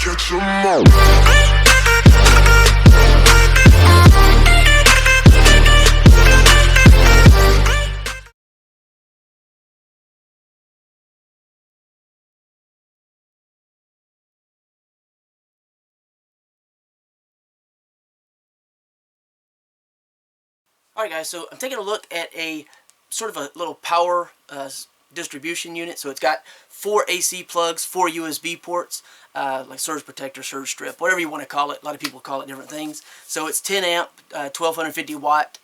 catch 'em all. Alright guys, so I'm taking a look at a sort of a little power distribution unit. So it's got 4 AC plugs, 4 USB ports, like surge protector, surge strip, whatever you want to call it. A lot of people call it different things. So it's 10 amp, 1250 watt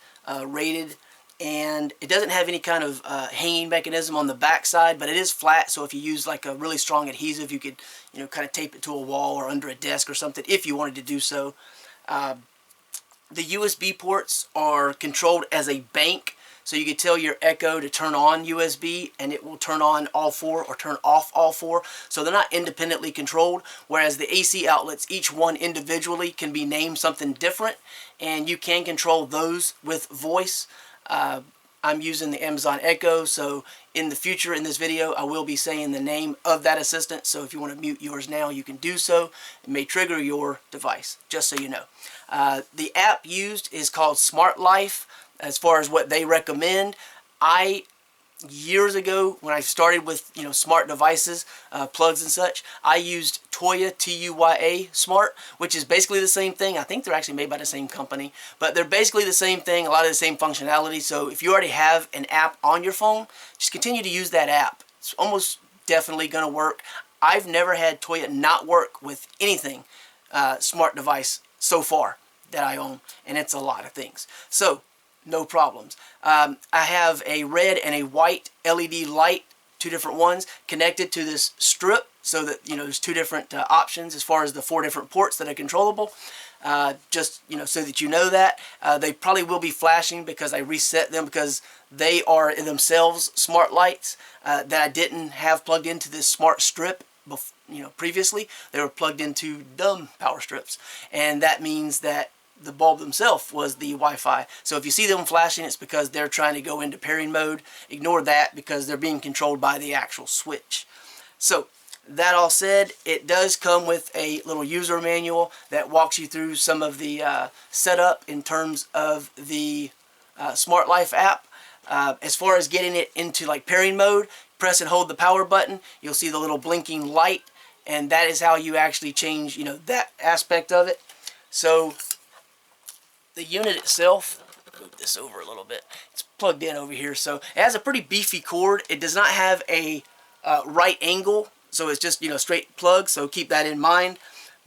rated, and it doesn't have any kind of hanging mechanism on the back side, but it is flat. So if you use like a really strong adhesive, you could, you know, kind of tape it to a wall or under a desk or something if you wanted to do so. The USB ports are controlled as a bank, so you can tell your Echo to turn on USB and it will turn on all 4 or turn off all 4. So they're not independently controlled, whereas the AC outlets, each one individually can be named something different, and you can control those with voice. I'm using the Amazon Echo, so in the future in this video I will be saying the name of that assistant, so if you want to mute yours now you can do so. It may trigger your device, just so you know. The app used is called Smart Life as far as what they recommend. Years ago when I started with, you know, smart devices, plugs and such, I used Tuya, T-U-Y-A Smart, which is basically the same thing. I think they're actually made by the same company, but they're basically the same thing, a lot of the same functionality. So if you already have an app on your phone, just continue to use that app. It's almost definitely going to work. I've never had Tuya not work with anything smart device so far that I own, and it's a lot of things. So no problems. I have a red and a white LED light, 2 different ones, connected to this strip, so that, you know, there's 2 different options as far as the 4 different ports that are controllable. Just, you know, so that you know that. They probably will be flashing because I reset them, because they are in themselves smart lights that I didn't have plugged into this smart strip previously. They were plugged into dumb power strips, and that means that the bulb themselves was the Wi-Fi. So if you see them flashing, it's because they're trying to go into pairing mode. Ignore that, because they're being controlled by the actual switch. So that all said, it does come with a little user manual that walks you through some of the setup in terms of the Smart Life app. As far as getting it into like pairing mode, press and hold the power button. You'll see the little blinking light, and that is how you actually change, you know, that aspect of it. So the unit itself, move this over a little bit, it's plugged in over here, so it has a pretty beefy cord. It does not have a right angle, so it's just, you know, straight plug, so keep that in mind.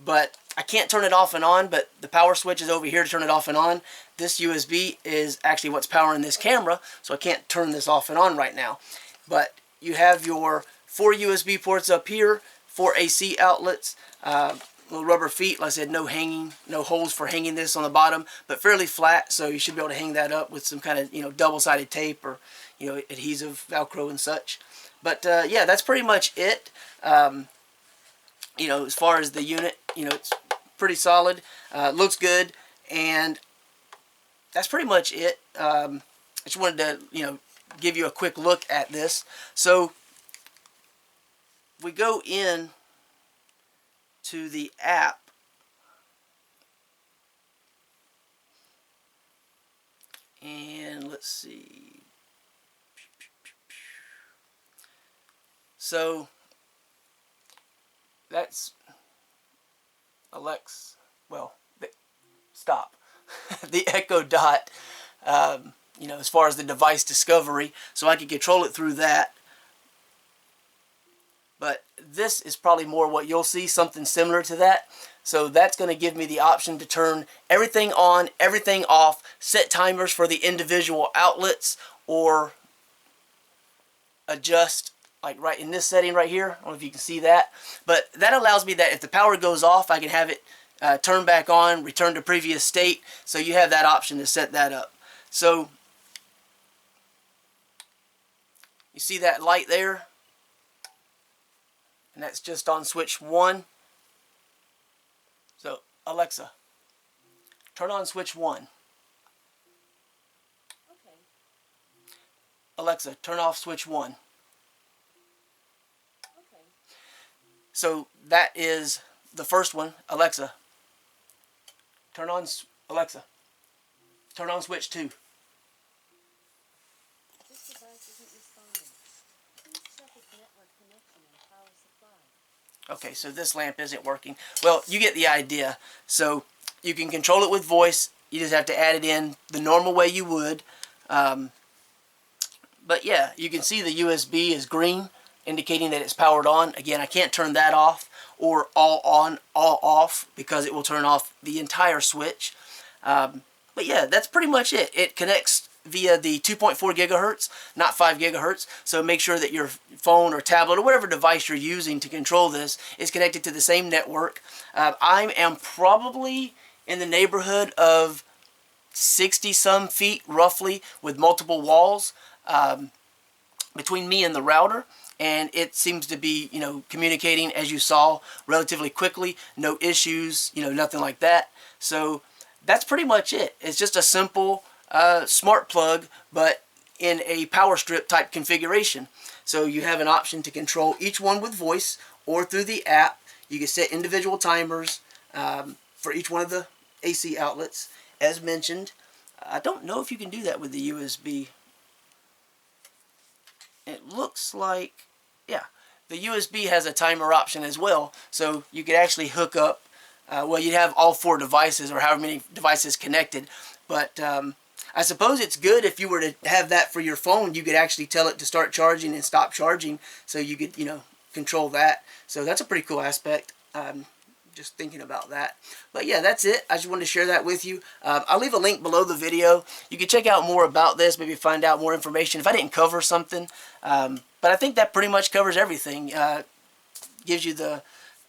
But I can't turn it off and on, but the power switch is over here to turn it off and on. This USB is actually what's powering this camera, so I can't turn this off and on right now. But you have your 4 USB ports up here, 4 AC outlets, little rubber feet. Like I said, no hanging, no holes for hanging this on the bottom, but fairly flat, so you should be able to hang that up with some kind of, you know, double-sided tape or, you know, adhesive, Velcro and such. But yeah, that's pretty much it. You know, as far as the unit, you know, it's pretty solid, looks good, and that's pretty much it. I just wanted to, you know, give you a quick look at this. So we go in to the app, and let's see. So that's Alexa. Well, stop. The Echo Dot. You know, as far as the device discovery, so I can control it through that. But this is probably more what you'll see, something similar to that. So that's going to give me the option to turn everything on, everything off, set timers for the individual outlets, or adjust, like right in this setting right here. I don't know if you can see that. But that allows me that if the power goes off, I can have it turn back on, return to previous state. So you have that option to set that up. So you see that light there? And that's just on switch 1. So, Alexa, turn on switch 1. Okay. Alexa, turn off switch 1. Okay. So that is the first one, Alexa, Alexa, turn on switch 2. This device isn't responding. Please check its network connection and power supply. Okay, so this lamp isn't working. Well, you get the idea. So you can control it with voice. You just have to add it in the normal way you would. But yeah, you can see the USB is green, indicating that it's powered on. Again, I can't turn that off or all on, all off, because it will turn off the entire switch. But yeah, that's pretty much it. It connects via the 2.4 gigahertz, not 5 gigahertz. So make sure that your phone or tablet or whatever device you're using to control this is connected to the same network. I am probably in the neighborhood of 60 some feet roughly with multiple walls between me and the router, and it seems to be, you know, communicating, as you saw, relatively quickly. No issues, you know, nothing like that. So that's pretty much it. It's just a simple smart plug, but in a power strip type configuration. So you have an option to control each one with voice or through the app. You can set individual timers for each one of the AC outlets, as mentioned. I don't know if you can do that with the USB. It looks like, yeah, the USB has a timer option as well, so you could actually hook up, well, you'd have all 4 devices or however many devices connected, but I suppose it's good if you were to have that for your phone. You could actually tell it to start charging and stop charging, so you could, you know, control that. So that's a pretty cool aspect. Just thinking about that. But yeah, that's it. I just wanted to share that with you. I'll leave a link below the video. You can check out more about this, maybe find out more information if I didn't cover something. But I think that pretty much covers everything. Gives you the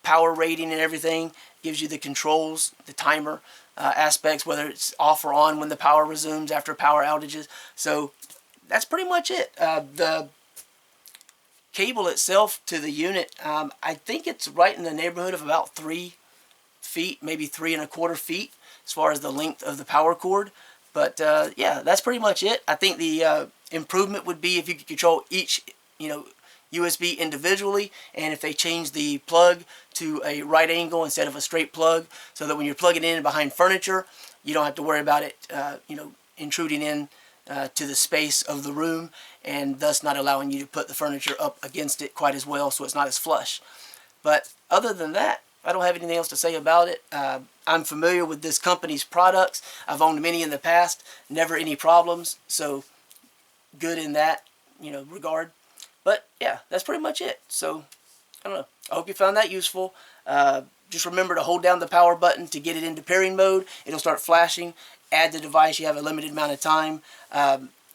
power rating and everything. Gives you the controls, the timer aspects, whether it's off or on when the power resumes after power outages. So that's pretty much it. The cable itself to the unit, I think it's right in the neighborhood of about 3 feet, maybe 3¼ feet as far as the length of the power cord. But yeah, that's pretty much it. I think the improvement would be if you could control each, you know, USB individually, and if they change the plug to a right angle instead of a straight plug, so that when you're plugging in behind furniture, you don't have to worry about it, you know, intruding in to the space of the room, and thus not allowing you to put the furniture up against it quite as well, so it's not as flush. But other than that, I don't have anything else to say about it. I'm familiar with this company's products. I've owned many in the past, never any problems, so good in that, you know, regard. But yeah, that's pretty much it. So I don't know. I hope you found that useful. Just remember to hold down the power button to get it into pairing mode. It'll start flashing. Add the device. You have a limited amount of time.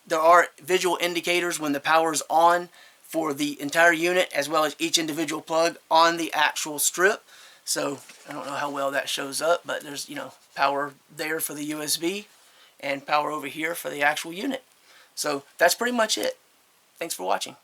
There are visual indicators when the power is on for the entire unit, as well as each individual plug on the actual strip. So I don't know how well that shows up, but there's, you know, power there for the USB and power over here for the actual unit. So that's pretty much it. Thanks for watching.